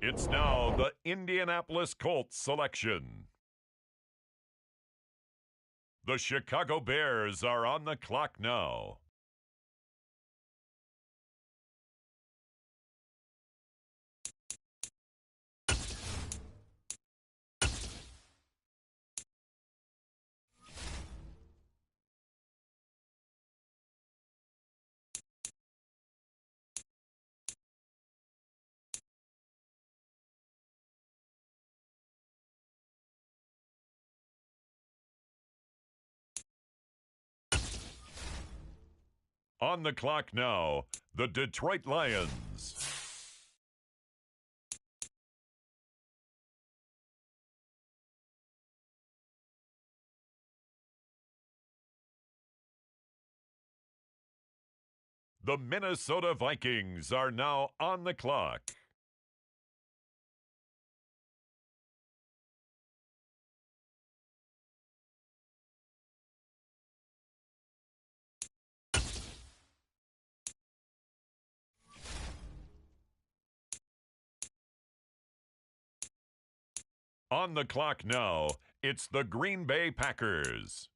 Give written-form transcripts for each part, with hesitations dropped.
It's now the Indianapolis Colts selection. The Chicago Bears are on the clock now. On the clock now, the Detroit Lions. The Minnesota Vikings are now on the clock. On the clock now, it's the Green Bay Packers.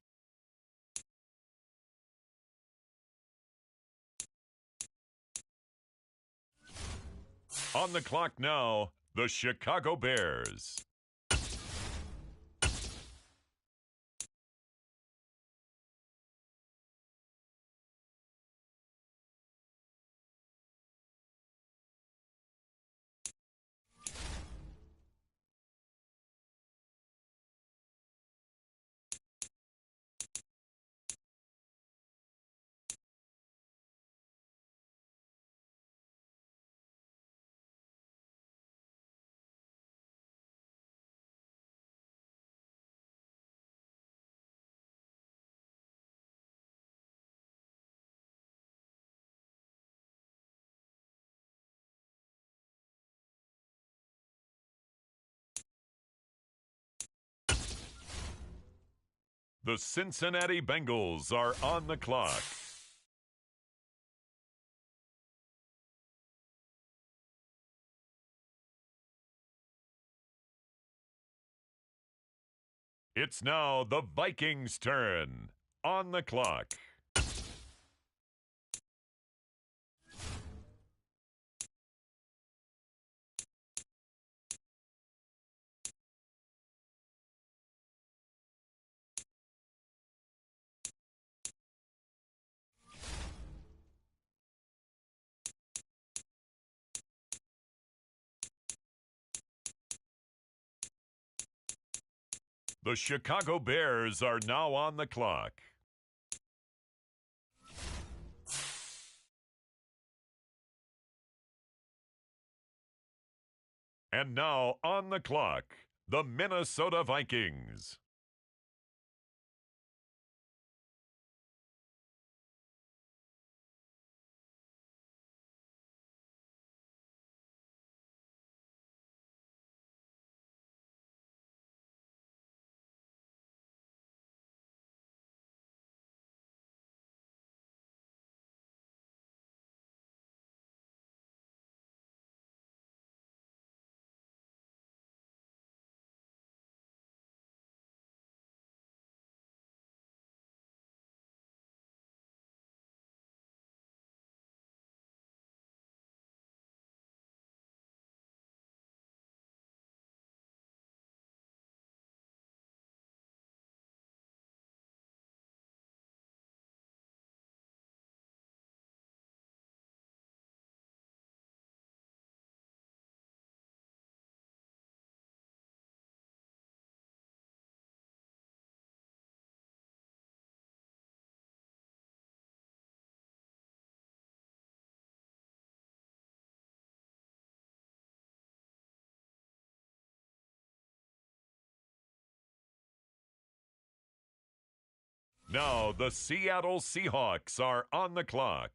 On the clock now, the Chicago Bears. The Cincinnati Bengals are on the clock. It's now the Vikings' turn. On the clock. The Chicago Bears are now on the clock. And now on the clock, the Minnesota Vikings. Now the Seattle Seahawks are on the clock.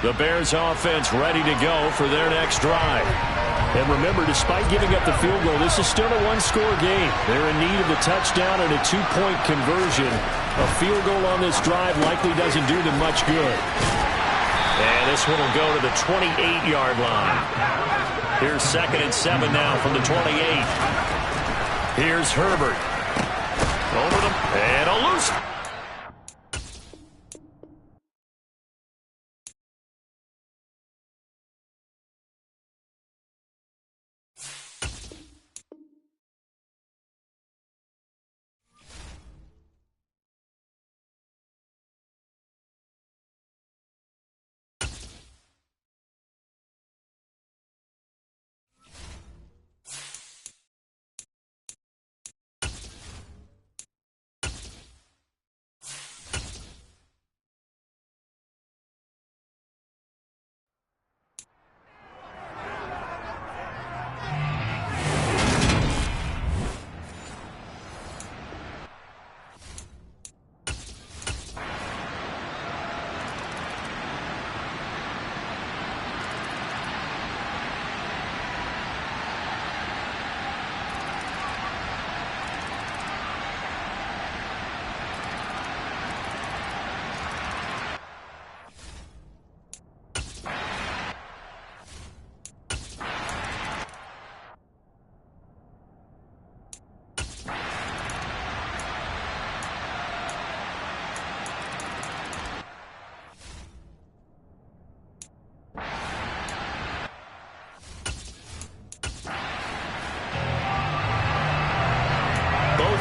The Bears offense ready to go for their next drive. And remember, despite giving up the field goal, this is still a one-score game. They're in need of the touchdown and a two-point conversion. A field goal on this drive likely doesn't do them much good. And this one will go to the 28-yard line. Here's 2nd and 7 now from the 28. Here's Herbert. Over them, and a loose.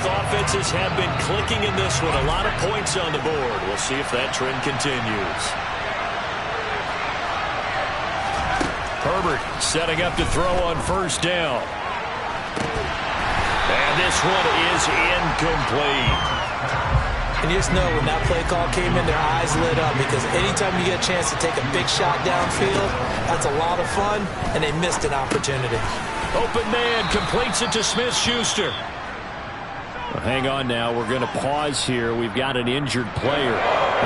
Offenses have been clicking in this one. A lot of points on the board. We'll see if that trend continues. Herbert setting up to throw on first down. And this one is incomplete. And you just know when that play call came in, their eyes lit up, because anytime you get a chance to take a big shot downfield, that's a lot of fun, and they missed an opportunity. Open man completes it to Smith-Schuster. Hang on now. We're going to pause here. We've got an injured player.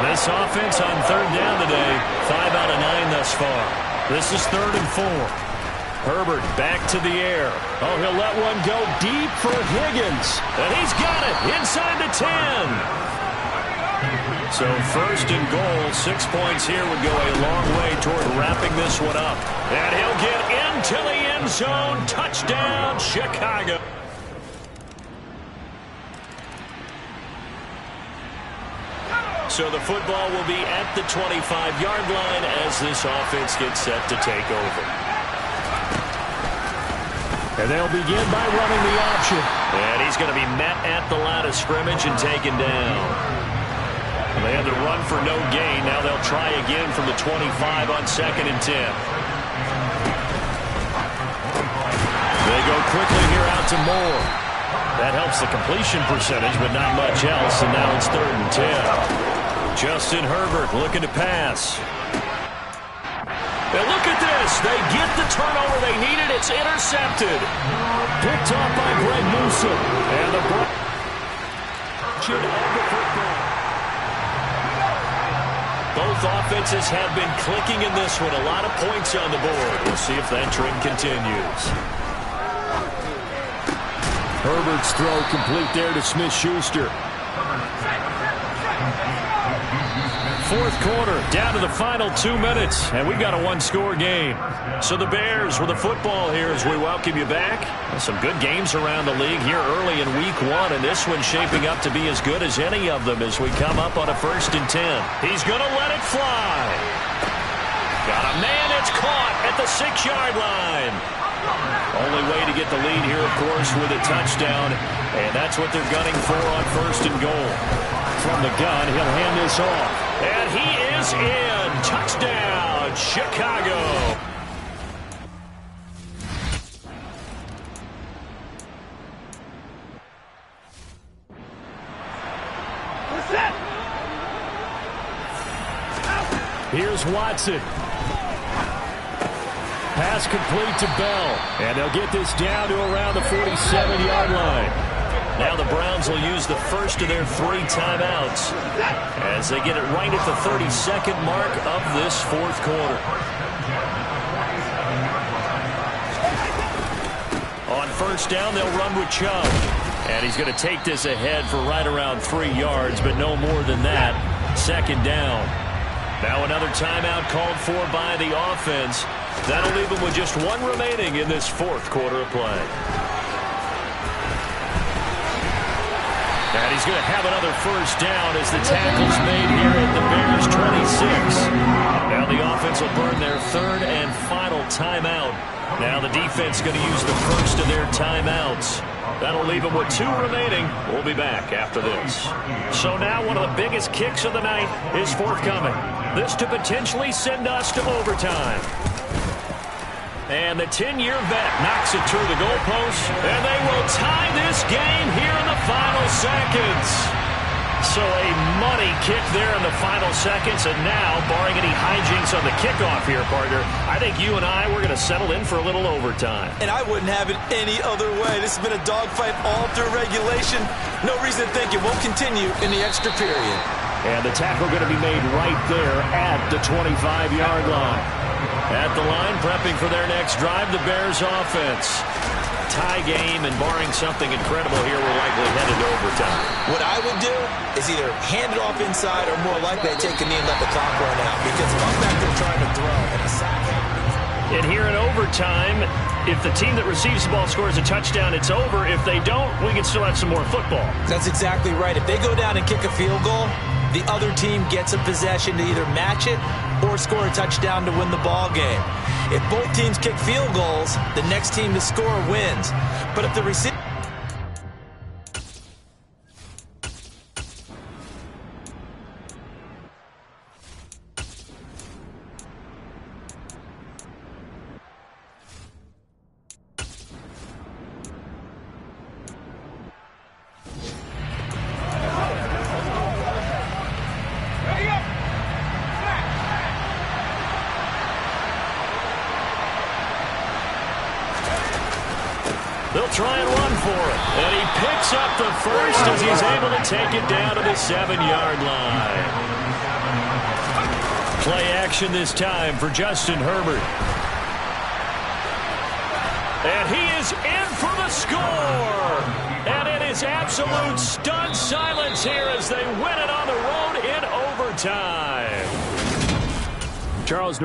This offense on 3rd down today, 5 out of 9 thus far. This is 3rd and 4. Herbert back to the air. Oh, he'll let one go deep for Higgins. And he's got it inside the 10. So 1st and goal, 6 points here would go a long way toward wrapping this one up. And he'll get into the end zone. Touchdown, Chicago. So the football will be at the 25-yard line as this offense gets set to take over. And they'll begin by running the option. And he's going to be met at the line of scrimmage and taken down. They had to run for no gain. Now they'll try again from the 25 on 2nd and 10. They go quickly here out to Moore. That helps the completion percentage, but not much else. And now it's 3rd and 10. Justin Herbert looking to pass. And look at this. They get the turnover they needed. It's intercepted. Picked off by Greg Newsome. And the of the football. Both offenses have been clicking in this one. A lot of points on the board. We'll see if that trend continues. Herbert's throw complete there to Smith-Schuster. 4th quarter, down to the final 2 minutes, and we've got a one-score game. So the Bears with the football here as we welcome you back. Some good games around the league here early in week 1, and this one's shaping up to be as good as any of them as we come up on a 1st and 10. He's going to let it fly. Got a man, it's caught at the 6-yard line. Only way to get the lead here, of course, with a touchdown, and that's what they're gunning for on 1st and goal. From the gun, he'll hand this off. And he is in. Touchdown, Chicago. Here's Watson. Pass complete to Bell. And they'll get this down to around the 47-yard line. Now the Browns will use the first of their 3 timeouts as they get it right at the 32nd mark of this fourth quarter. On first down, they'll run with Chubb. And he's going to take this ahead for right around 3 yards, but no more than that. Second down. Now another timeout called for by the offense. That'll leave him with just 1 remaining in this fourth quarter of play. And he's going to have another first down as the tackle's made here at the Bears' 26. Now the offense will burn their 3rd and final timeout. Now the defense going to use the first of their timeouts. That'll leave them with 2 remaining. We'll be back after this. So now one of the biggest kicks of the night is forthcoming. This to potentially send us to overtime. And the 10-year vet knocks it through the goalpost, and they will tie this game here in the final seconds. So a money kick there in the final seconds, and now, barring any hijinks on the kickoff here, partner, I think you and I, we're going to settle in for a little overtime. And I wouldn't have it any other way. This has been a dogfight all through regulation. No reason to think it won't continue in the extra period. And the tackle going to be made right there at the 25-yard line. At the line, prepping for their next drive, the Bears offense. Tie game, and barring something incredible here, we're likely headed to overtime. What I would do is either hand it off inside or more likely I take a knee and let the clock run out. Because if I'm back there trying to throw and a sack happens. And here in overtime, if the team that receives the ball scores a touchdown, it's over. If they don't, we can still have some more football. That's exactly right. If they go down and kick a field goal, the other team gets a possession to either match it or score a touchdown to win the ball game. If both teams kick field goals, the next team to score wins. But if the receiver... They'll try and run for it. And he picks up the first as he's able to take it down to the 7-yard line. Play action this time for Justin Herbert. And he is in for the score. And it is absolute stunned silence here as they win it on the road in overtime. Charles.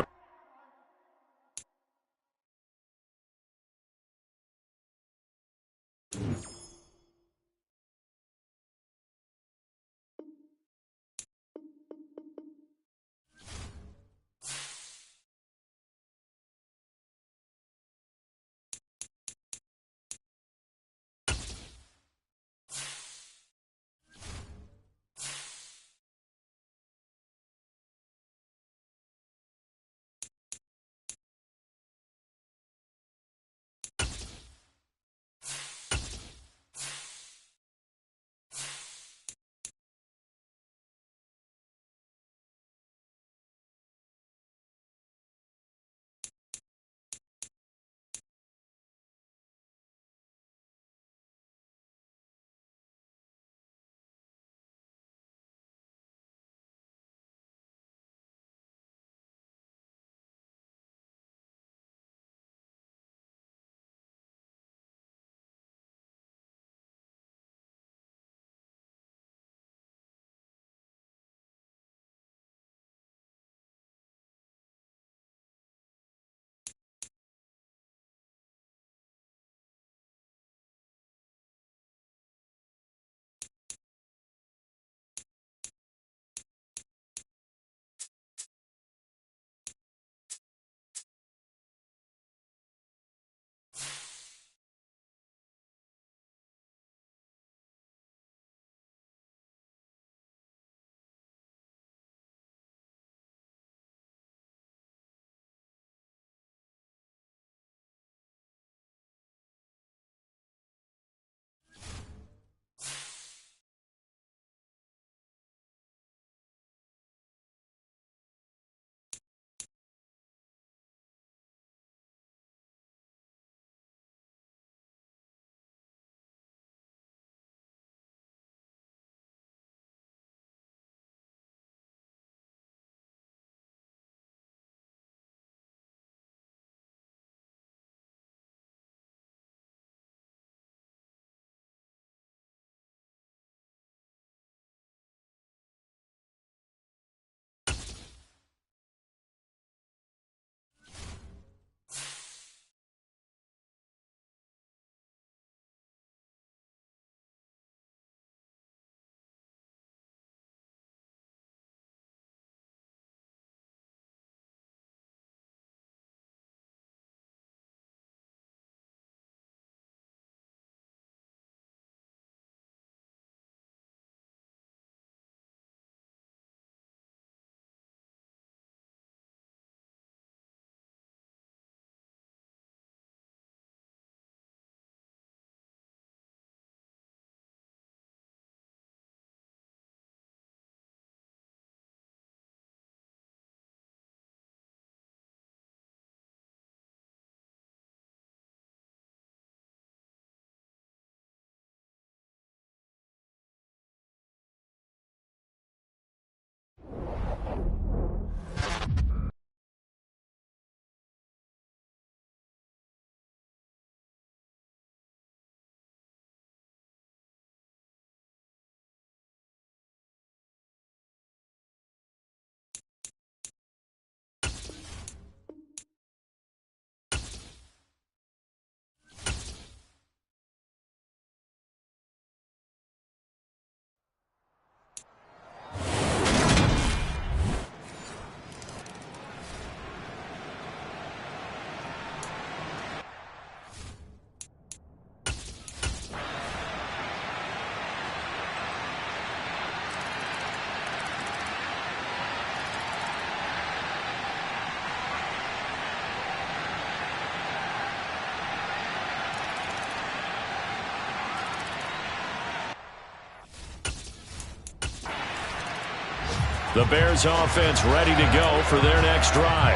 The Bears offense ready to go for their next drive.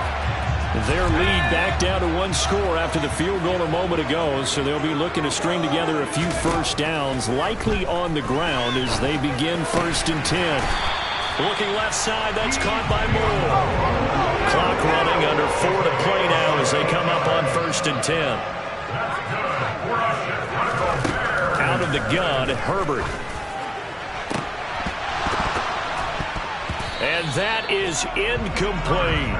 Their lead back down to one score after the field goal a moment ago, so they'll be looking to string together a few first downs, likely on the ground as they begin 1st and 10. Looking left side, that's caught by Moore. Clock running, under 4 to play now as they come up on 1st and 10. Out of the gun, Herbert. And that is incomplete.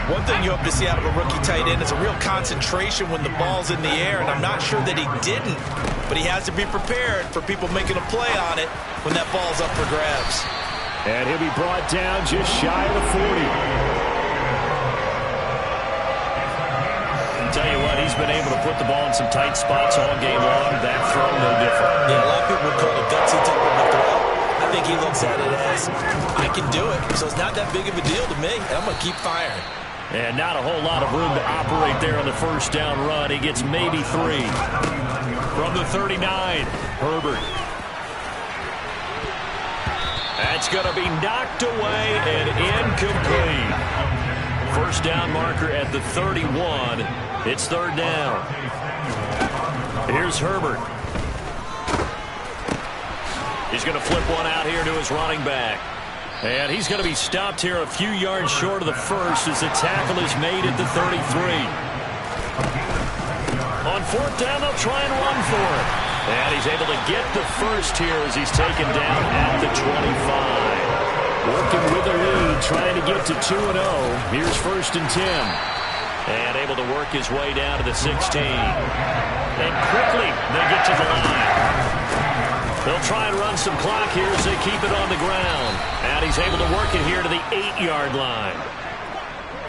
One thing you hope to see out of a rookie tight end is a real concentration when the ball's in the air, and I'm not sure that he didn't, but he has to be prepared for people making a play on it when that ball's up for grabs. And he'll be brought down just shy of the 40. I'll tell you what, he's been able to put the ball in some tight spots all game long. That throw, no different. Yeah, a lot of people would call it a gutsy type of a throw. I think he looks at it as, I can do it, so it's not that big of a deal to me, and I'm going to keep firing. And not a whole lot of room to operate there on the first down run. He gets maybe 3. From the 39, Herbert. That's going to be knocked away and incomplete. First down marker at the 31. It's 3rd down. Here's Herbert. He's going to flip one out here to his running back. And he's going to be stopped here a few yards short of the first as the tackle is made at the 33. On 4th down, they'll try and run for it. And he's able to get the first here as he's taken down at the 25. Working with the lead, trying to get to 2-0. Here's 1st and 10. And able to work his way down to the 16. And quickly, they get to the line. They'll try and run some clock here as they keep it on the ground. And he's able to work it here to the 8-yard line.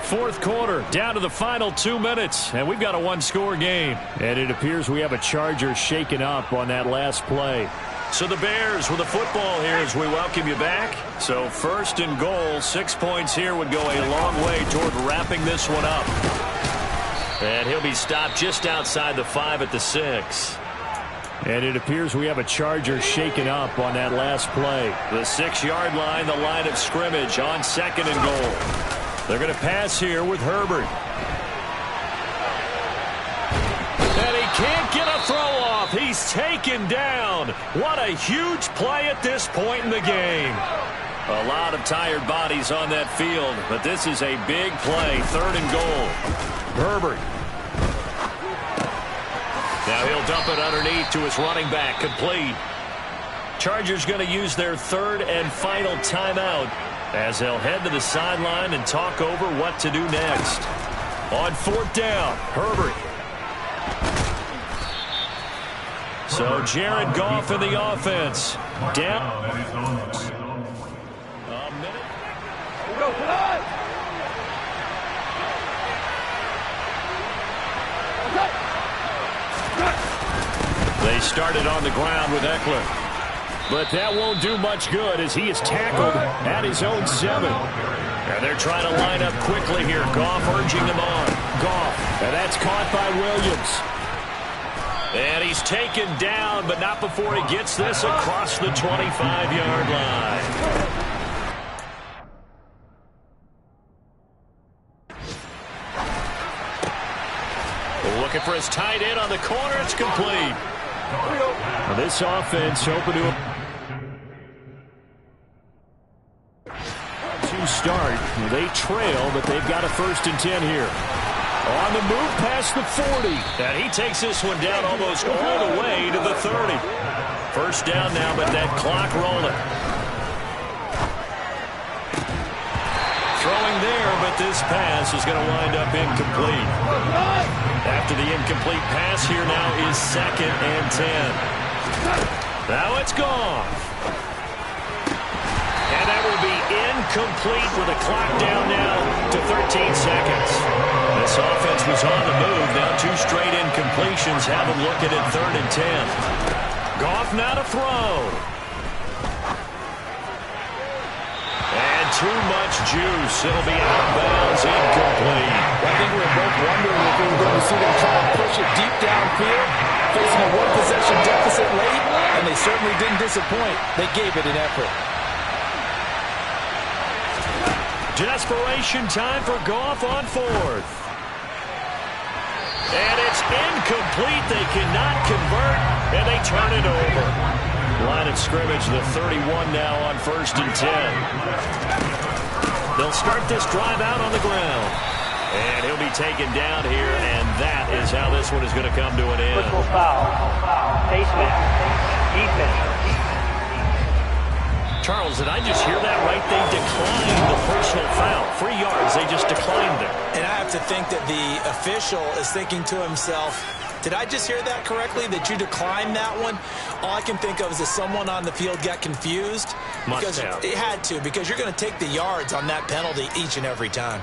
4th quarter, down to the final 2 minutes. And we've got a one-score game. And it appears we have a Charger shaken up on that last play. So the Bears with the football here as we welcome you back. So 1st and goal, 6 points here would go a long way toward wrapping this one up. And he'll be stopped just outside the 5 at the 6. And it appears we have a Charger shaken up on that last play. The 6-yard line, the line of scrimmage on 2nd and goal. They're going to pass here with Herbert. And he can't get a throw off. He's taken down. What a huge play at this point in the game. A lot of tired bodies on that field, but this is a big play. 3rd and goal. Herbert. Now he'll dump it underneath to his running back, complete. Chargers going to use their 3rd and final timeout as they'll head to the sideline and talk over what to do next. On 4th down, Herbert. So Jared Goff in the offense. Down. A minute. Go, They started on the ground with Eckler. But that won't do much good as he is tackled at his own 7. And they're trying to line up quickly here. Goff urging them on. Goff, and that's caught by Williams. And he's taken down, but not before he gets this across the 25-yard line. Looking for his tight end on the corner. It's complete. Well, this offense open to start. They trail, but they've got a 1st and 10 here. On the move past the 40. And he takes this one down almost all the way to the 30. First down now, but that clock rolling. Throwing there, but this pass is going to wind up incomplete. After the incomplete pass, here now is 2nd and 10. Now it's gone. And that will be incomplete with a clock down now to 13 seconds. This offense was on the move. Now 2 straight incompletions have them looking at 3rd and 10. Goff now to throw. And too much juice. It'll be out of bounds, incomplete. I think we were both wondering if we were going to see them try to push it deep downfield, facing a 1-possession deficit late, and they certainly didn't disappoint. They gave it an effort. Desperation time for Goff on fourth. And it's incomplete. They cannot convert, and they turn it over. Line of scrimmage, the 31 now on 1st and 10. They'll start this drive out on the ground. And he'll be taken down here, and that is how this one is going to come to an end. Personal foul. Face mask. Defense. Charles, did I just hear that right? They declined the personal foul. 3 yards, they just declined it. And I have to think that the official is thinking to himself, did I just hear that correctly, that you declined that one? All I can think of is that someone on the field got confused. Must have. It had to, because you're going to take the yards on that penalty each and every time.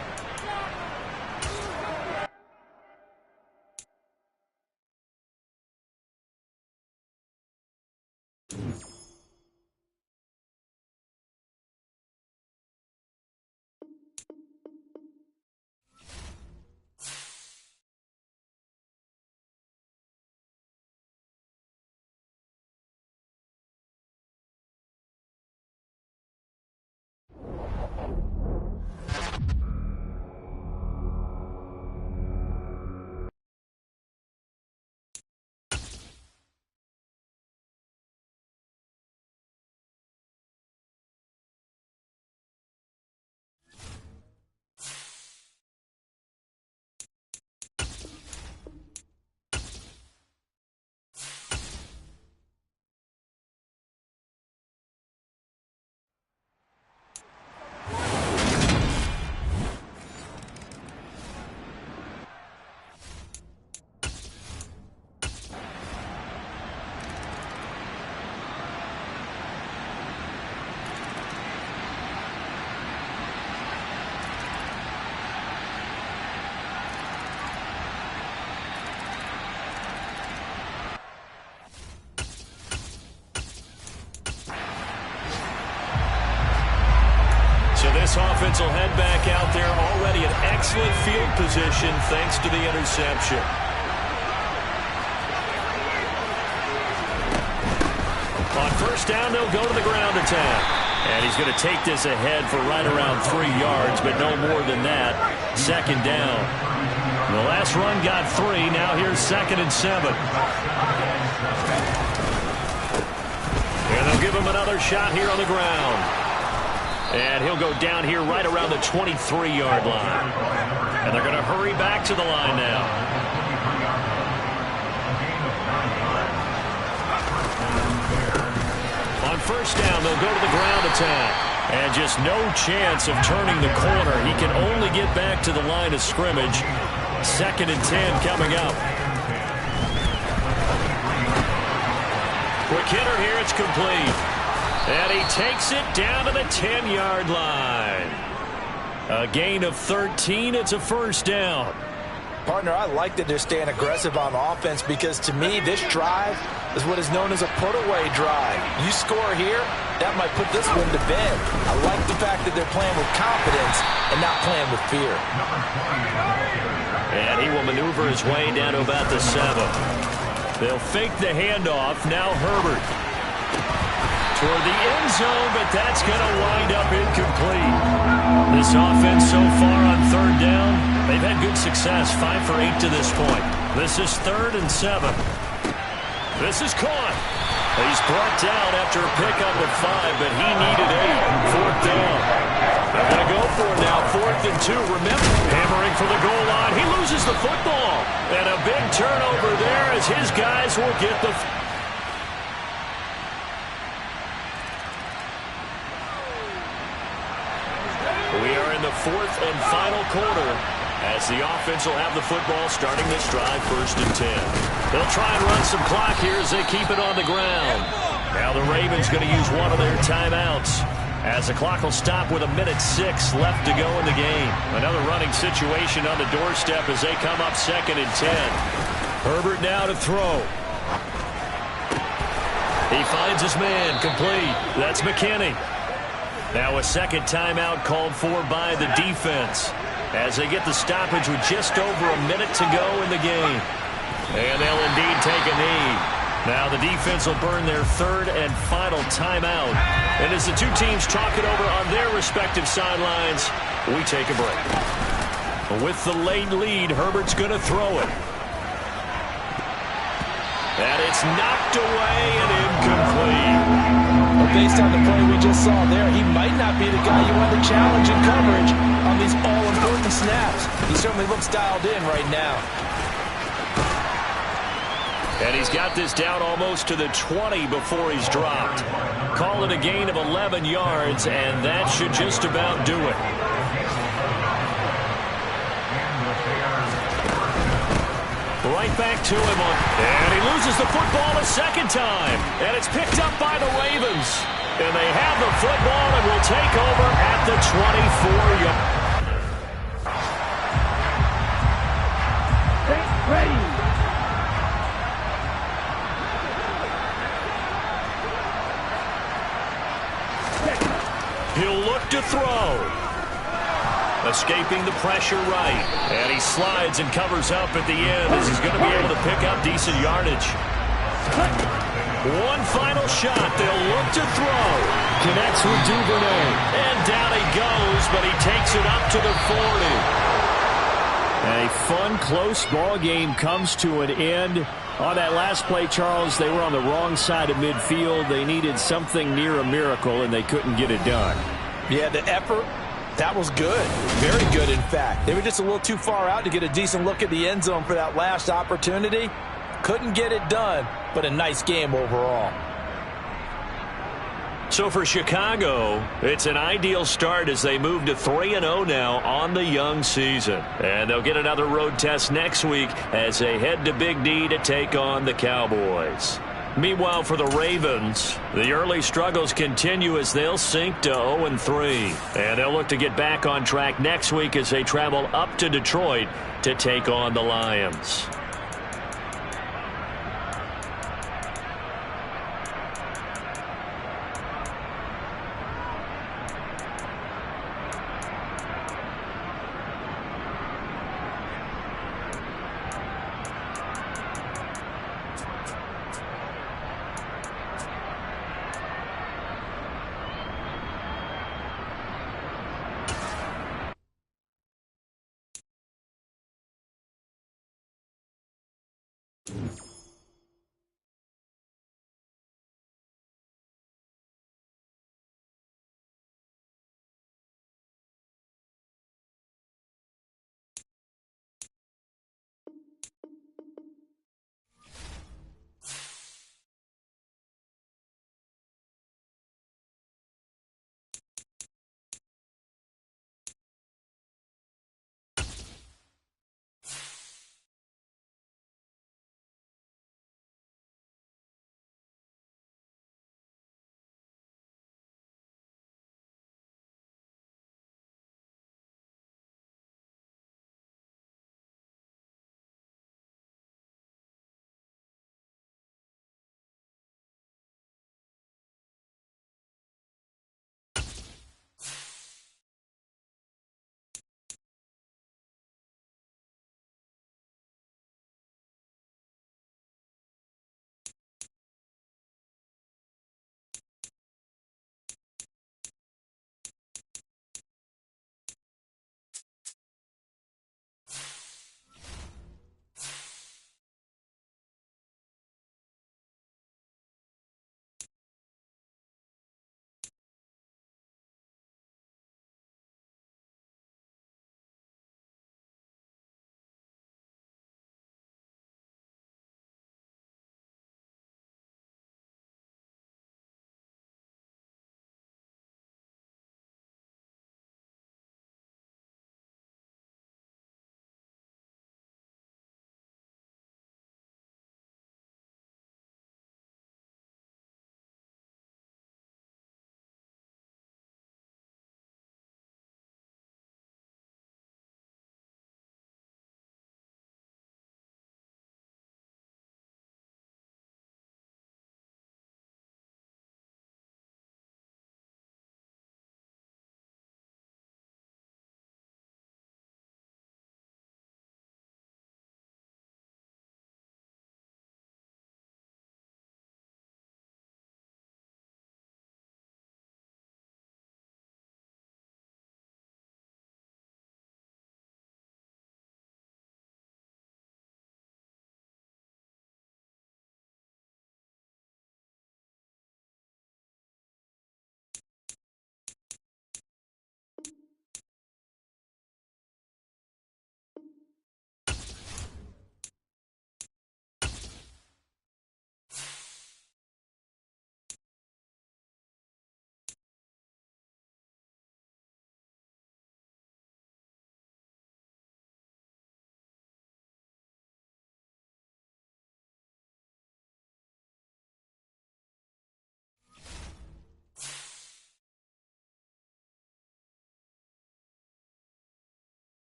This offense will head back out there, already in excellent field position thanks to the interception. On 1st down, they'll go to the ground attack. And he's going to take this ahead for right around 3 yards, but no more than that. 2nd down. The last run got 3. Now here's 2nd and 7. And they'll give him another shot here on the ground. And he'll go down here right around the 23-yard line. And they're going to hurry back to the line now. On 1st down, they'll go to the ground attack. And just no chance of turning the corner. He can only get back to the line of scrimmage. 2nd and 10 coming up. Quick hitter here, it's complete. And he takes it down to the 10-yard line. A gain of 13. It's a 1st down. Partner, I like that they're staying aggressive on offense because, to me, this drive is what is known as a put-away drive. You score here, that might put this one to bed. I like the fact that they're playing with confidence and not playing with fear. And he will maneuver his way down to about the 7. They'll fake the handoff. Now Herbert. Toward the end zone, but that's going to wind up incomplete. This offense so far on 3rd down, they've had good success, 5 for 8 to this point. This is 3rd and 7. This is caught. He's brought down after a pickup of 5, but he needed 8. 4th down. They're going to go for it now, 4th and 2. Remember, hammering for the goal line. He loses the football. And a big turnover there as his guys will get the... We are in the 4th and final quarter as the offense will have the football starting this drive 1st and 10. They'll try and run some clock here as they keep it on the ground. Now the Ravens going to use one of their timeouts as the clock will stop with 1:06 left to go in the game. Another running situation on the doorstep as they come up 2nd and 10. Herbert now to throw. He finds his man, complete. That's McKinney. Now a 2nd timeout called for by the defense as they get the stoppage with just over a minute to go in the game. And they'll indeed take a knee. Now the defense will burn their third and final timeout. And as the two teams talk it over on their respective sidelines, we take a break. With the late lead, Herbert's going to throw it. And it's knocked away and incomplete. Well, based on the play we just saw there, he might not be the guy you want to challenge in coverage on these all-important snaps. He certainly looks dialed in right now. And he's got this down almost to the 20 before he's dropped. Call it a gain of 11 yards, and that should just about do it. Right back to him and he loses the football a second time. And it's picked up by the Ravens. And they have the football and will take over at the 24-yard. Ready. He'll look to throw. Escaping the pressure right. And he slides and covers up at the end as he's going to be able to pick up decent yardage. One final shot. They'll look to throw. Connects with Duvernay. And down he goes, but he takes it up to the 40. A fun, close ball game comes to an end. On that last play, Charles, they were on the wrong side of midfield. They needed something near a miracle, and they couldn't get it done. Yeah, the effort, that was good. Very good, in fact. They were just a little too far out to get a decent look at the end zone for that last opportunity. Couldn't get it done, but a nice game overall. So for Chicago, it's an ideal start as they move to 3-0 now on the young season. And they'll get another road test next week as they head to Big D to take on the Cowboys. Meanwhile, for the Ravens, the early struggles continue as they'll sink to 0-3. And they'll look to get back on track next week as they travel up to Detroit to take on the Lions.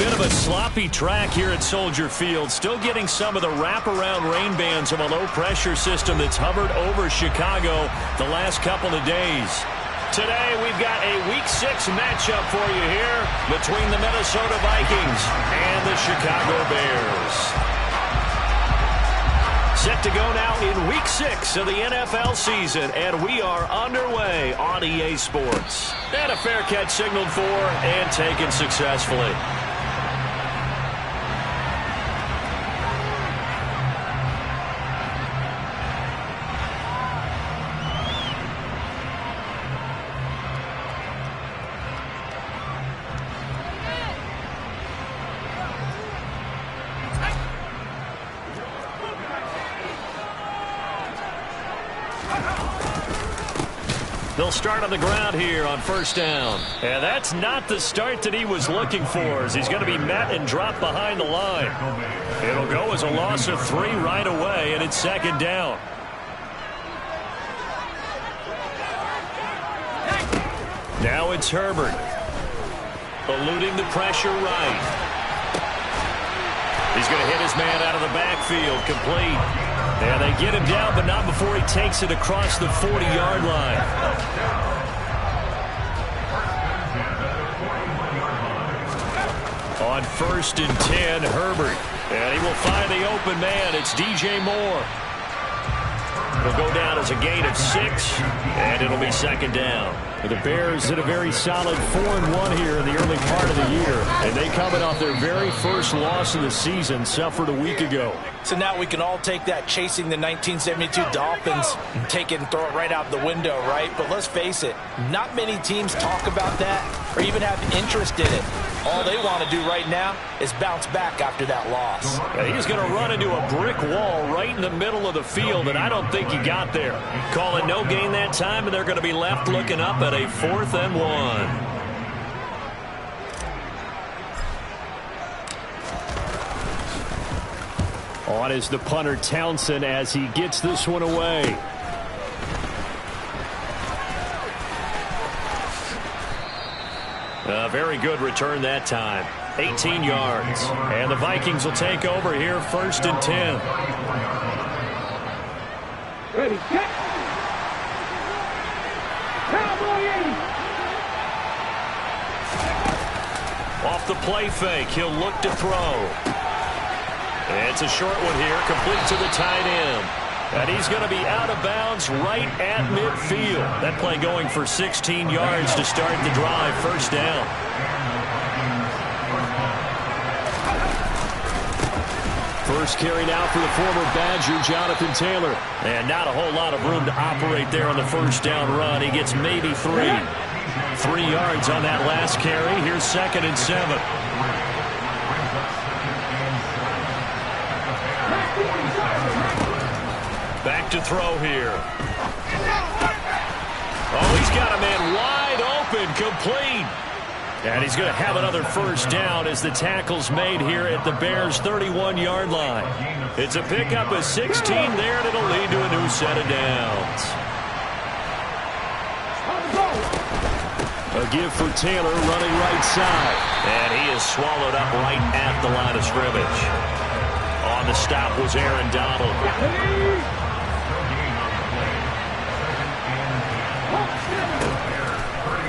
bit of a sloppy track here at Soldier Field. Still getting some of the wraparound rain bands of a low-pressure system that's hovered over Chicago the last couple of days. Today, we've got a Week 6 matchup for you here between the Minnesota Vikings and the Chicago Bears. Set to go now in Week 6 of the NFL season, and we are underway on EA Sports. And a fair catch signaled for and taken successfully. They'll start on the ground here on first down. And that's not the start that he was looking for, as he's going to be met and dropped behind the line. It'll go as a loss of 3 right away, and it's second down. Now it's Herbert. Eluding the pressure right. He's going to hit his man out of the backfield, complete. And they get him down, but not before he takes it across the 40-yard line. On first and 10, Herbert. And he will find the open man. It's DJ Moore. It'll go down as a gain of 6, and it'll be second down. The Bears hit a very solid 4-1 here in the early part of the year. And they coming off their very first loss of the season, suffered a week ago. So now we can all take that chasing the 1972 Dolphins and take it and throw it right out the window, right? But let's face it, not many teams talk about that or even have interest in it. All they want to do right now is bounce back after that loss. And he's going to run into a brick wall right in the middle of the field, and I don't think he got there. Call it no gain that time, and they're going to be left looking up at a 4th and 1. On is the punter, Townsend, as he gets this one away. A very good return that time. 18 yards. And the Vikings will take over here first and 10. Ready, set. Off the play fake, he'll look to throw. It's a short one here, complete to the tight end. And he's going to be out of bounds right at midfield. That play going for 16 yards to start the drive, first down. First carry now for the former Badger, Jonathan Taylor. And not a whole lot of room to operate there on the first down run. He gets maybe 3. 3 yards on that last carry. Here's second and 7. Back to throw here. Oh, he's got a man wide open, complete. And he's going to have another first down as the tackle's made here at the Bears' 31-yard line. It's a pickup of 16 there, and it'll lead to a new set of downs. A give for Taylor running right side. And he is swallowed up right at the line of scrimmage. On the stop was Aaron Donald.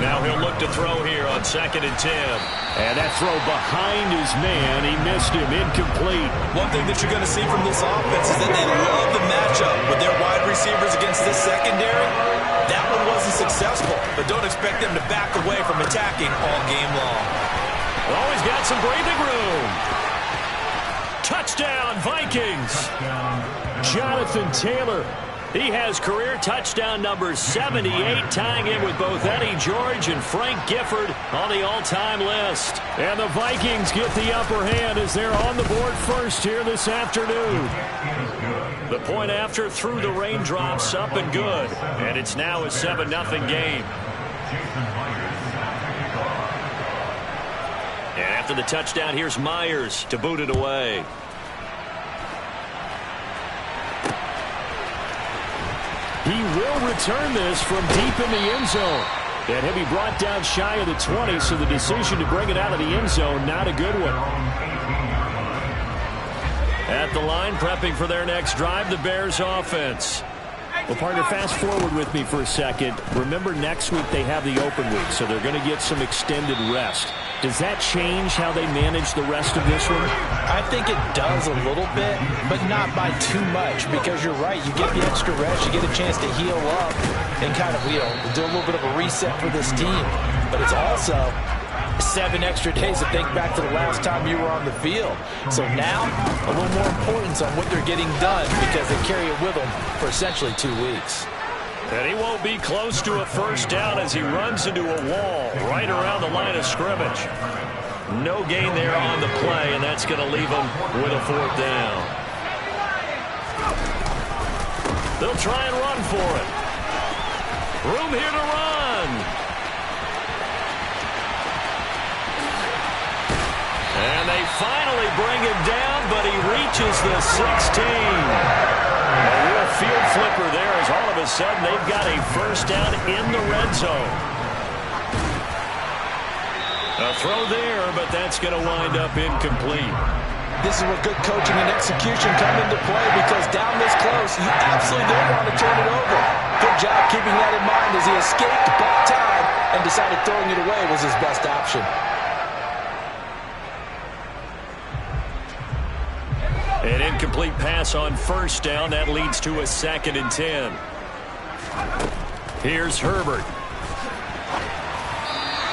Now he'll look to throw here on second and 10. And that throw behind his man. He missed him, incomplete. One thing that you're going to see from this offense is that they love the matchup with their wide receivers against this secondary. That one wasn't successful, but don't expect them to back away from attacking all game long. Oh, he's got some breathing room. Touchdown, Vikings. Jonathan Taylor. He has career touchdown number 78, tying in with both Eddie George and Frank Gifford on the all-time list. And the Vikings get the upper hand as they're on the board first here this afternoon. The point after through the raindrops, up and good. And it's now a 7-0 game. And after the touchdown, here's Myers to boot it away. He will return this from deep in the end zone. And he'll be brought down shy of the 20, so the decision to bring it out of the end zone, not a good one. At the line, prepping for their next drive, the Bears offense. Well, partner, fast forward with me for a second. Remember, next week they have the open week, so they're going to get some extended rest. Does that change how they manage the rest of this one? I think it does a little bit, but not by too much, because you're right. You get the extra rest, you get a chance to heal up and kind of, do a little bit of a reset for this team. But it's also 7 extra days to think back to the last time you were on the field. So now, a little more importance on what they're getting done because they carry it with them for essentially 2 weeks. And he won't be close to a first down as he runs into a wall right around the line of scrimmage. No gain there on the play, and that's going to leave him with a 4th down. They'll try and run for it. Room here to run. And they finally bring him down, but he reaches the 16. A real field flipper there as all of a sudden they've got a first down in the red zone. A throw there, but that's going to wind up incomplete. This is where good coaching and execution come into play, because down this close, you absolutely don't want to turn it over. Good job keeping that in mind as he escaped, bought time, and decided throwing it away was his best option. An incomplete pass on first down. That leads to a 2nd and 10. Here's Herbert.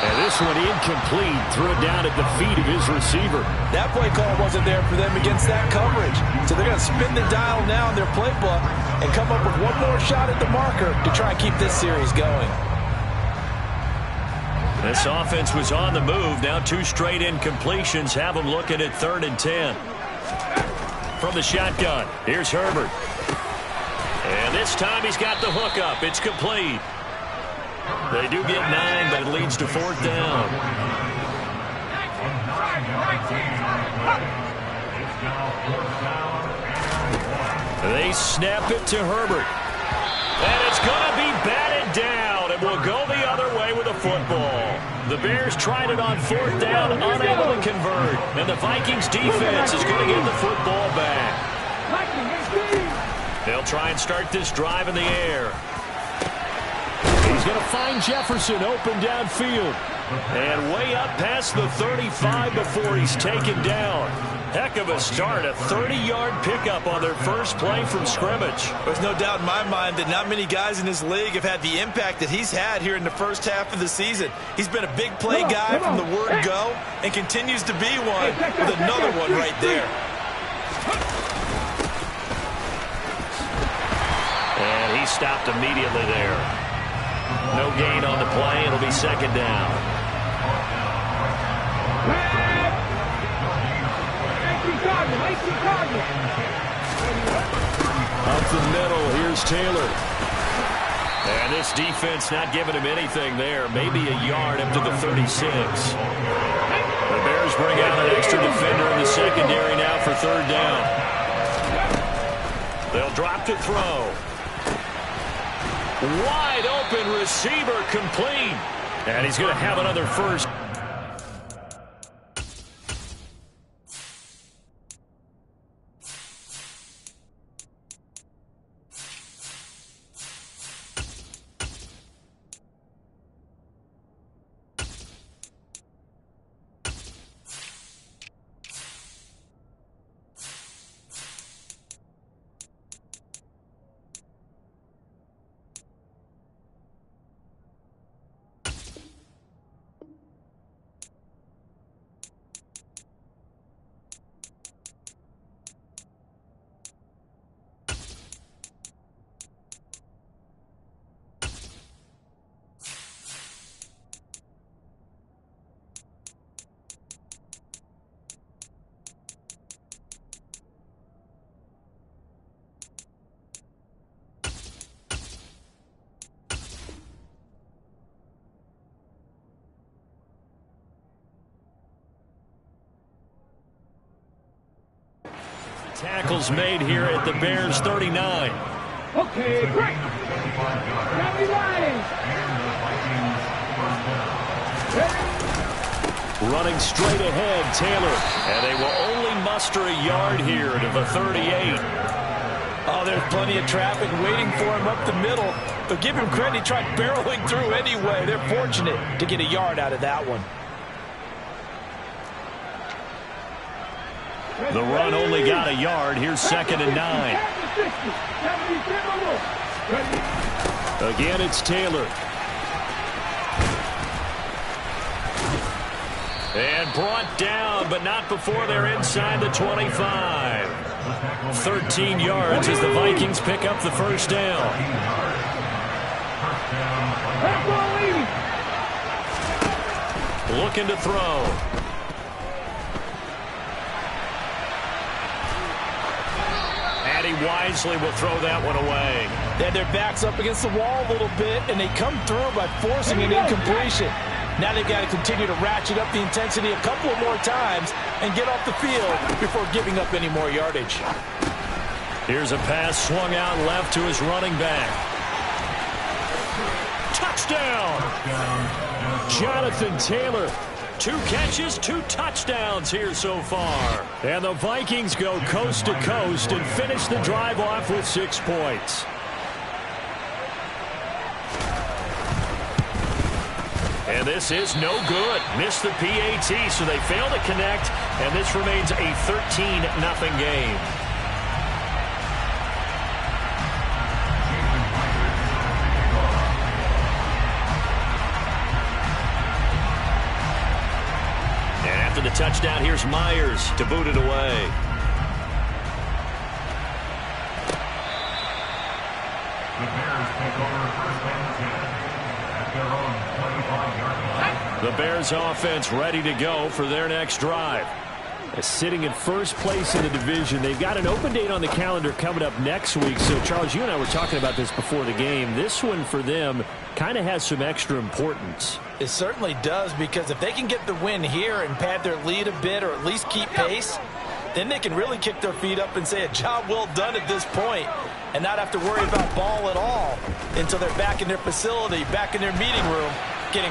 And this one incomplete. Threw it down at the feet of his receiver. That play call wasn't there for them against that coverage. So they're going to spin the dial now in their playbook and come up with one more shot at the marker to try and keep this series going. This offense was on the move. Now 2 straight incompletions have them looking at 3rd and 10. From the shotgun, here's Herbert. And this time he's got the hook up. It's complete. They do get 9, but it leads to 4th down. They snap it to Herbert. And it's going to be batted down. It will go the other way with a football. The Bears tried it on 4th down, unable to convert. And the Vikings defense is going to get the football back. They'll try and start this drive in the air. He's going to find Jefferson open downfield. And way up past the 35 before he's taken down. Heck of a start, a 30-yard pickup on their first play from scrimmage. There's no doubt in my mind that not many guys in this league have had the impact that he's had here in the first half of the season. He's been a big play guy from the word go and continues to be one with another one right there. And he stopped immediately there. No gain on the play. It'll be 2nd down. Up the middle, here's Taylor. And this defense not giving him anything there. Maybe a yard up to the 36. The Bears bring out an extra defender in the secondary now for 3rd down. They'll drop to throw. Wide open receiver complete. And he's going to have another first. Tackles made here at the Bears 39. Okay, break. Running straight ahead, Taylor. And they will only muster a yard here to the 38. Oh, there's plenty of traffic waiting for him up the middle. But give him credit, he tried barreling through anyway. They're fortunate to get a yard out of that one. The run only got a yard. Here's 2nd and 9. Again, it's Taylor. And brought down, but not before they're inside the 25. 13 yards as the Vikings pick up the first down. Looking to throw. And he wisely will throw that one away. They had their backs up against the wall a little bit, and they come through by forcing an incompletion. Now they've got to continue to ratchet up the intensity a couple of more times and get off the field before giving up any more yardage. Here's a pass swung out left to his running back. Touchdown! Jonathan Taylor. 2 catches, 2 touchdowns here so far. And the Vikings go coast to coast and finish the drive off with 6 points. And this is no good. Missed the PAT, so they fail to connect, and this remains a 13-0 game. And after the touchdown, here's Myers to boot it away. The Bears offense ready to go for their next drive. Sitting in first place in the division. They've got an open date on the calendar coming up next week. So, Charles, you and I were talking about this before the game. This one for them kind of has some extra importance. It certainly does, because if they can get the win here and pad their lead a bit or at least keep pace, then they can really kick their feet up and say a job well done at this point and not have to worry about ball at all until they're back in their facility, back in their meeting room, getting